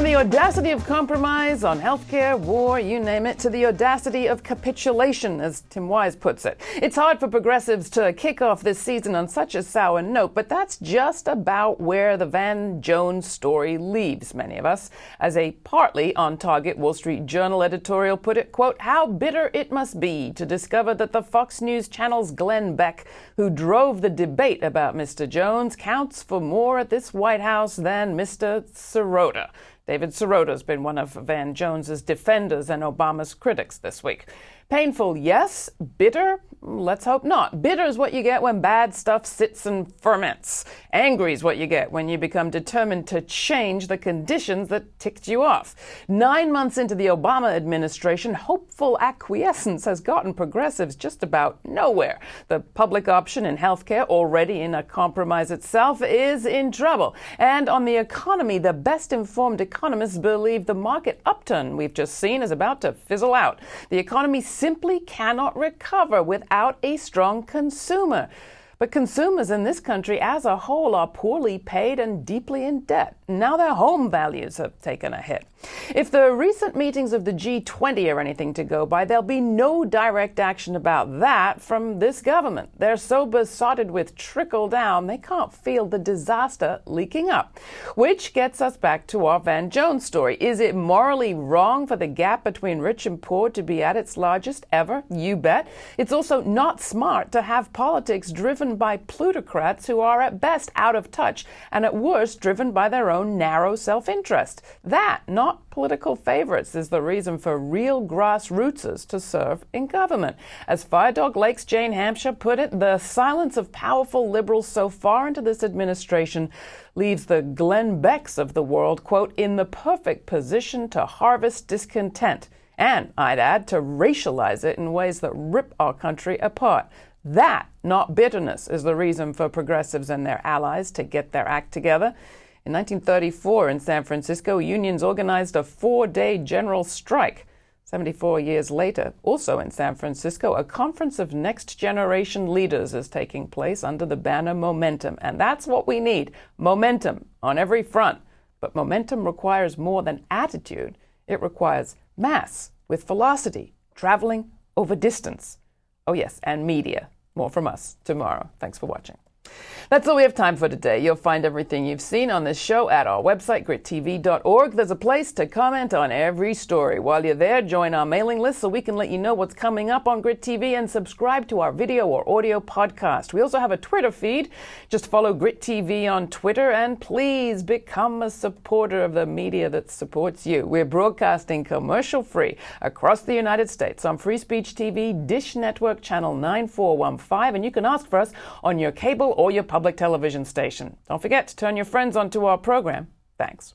the audacity of compromise on healthcare, war, you name it, to the audacity of capitulation, as Tim Wise puts it. It's hard for progressives to kick off this season on such a sour note, but that's just about where the Van Jones story leaves many of us. As a partly on-target Wall Street Journal editorial put it, quote, "How bitter it must be to discover that the Fox News Channel's Glenn Beck, who drove the debate about Mr. Jones, counts for more at this White House than Mr. Sirota." David Sirota's been one of Van Jones's defenders and Obama's critics this week. Painful, yes. Bitter? Let's hope not. Bitter is what you get when bad stuff sits and ferments. Angry is what you get when you become determined to change the conditions that ticked you off. 9 months into the Obama administration, hopeful acquiescence has gotten progressives just about nowhere. The public option in healthcare, already in a compromise itself, is in trouble. And on the economy, the best-informed economists believe the market upturn we've just seen is about to fizzle out. The economy simply cannot recover without a strong consumer. But consumers in this country as a whole are poorly paid and deeply in debt. Now their home values have taken a hit. If the recent meetings of the G20 are anything to go by, there'll be no direct action about that from this government. They're so besotted with trickle down, they can't feel the disaster leaking up. Which gets us back to our Van Jones story. Is it morally wrong for the gap between rich and poor to be at its largest ever? You bet. It's also not smart to have politics driven by plutocrats who are at best out of touch and at worst driven by their own narrow self-interest. That, not political favorites, is the reason for real grassrootsers to serve in government. As Firedog Lake's Jane Hampshire put it, the silence of powerful liberals so far into this administration leaves the Glenn Becks of the world, quote, in the perfect position to harvest discontent. And, I'd add, to racialize it in ways that rip our country apart. That, not bitterness, is the reason for progressives and their allies to get their act together. In 1934 in San Francisco, unions organized a 4-day general strike. 74 years later, also in San Francisco, a conference of next-generation leaders is taking place under the banner Momentum. And that's what we need, momentum on every front. But momentum requires more than attitude. It requires mass with velocity, traveling over distance. Oh yes, and media. More from us tomorrow. Thanks for watching. That's all we have time for today. You'll find everything you've seen on this show at our website, GRITtv.org. There's a place to comment on every story. While you're there, join our mailing list so we can let you know what's coming up on Grit TV and subscribe to our video or audio podcast. We also have a Twitter feed. Just follow Grit TV on Twitter and please become a supporter of the media that supports you. We're broadcasting commercial-free across the United States on Free Speech TV, Dish Network Channel 9415, and you can ask for us on your cable or your public television station. Don't forget to turn your friends onto our program. Thanks.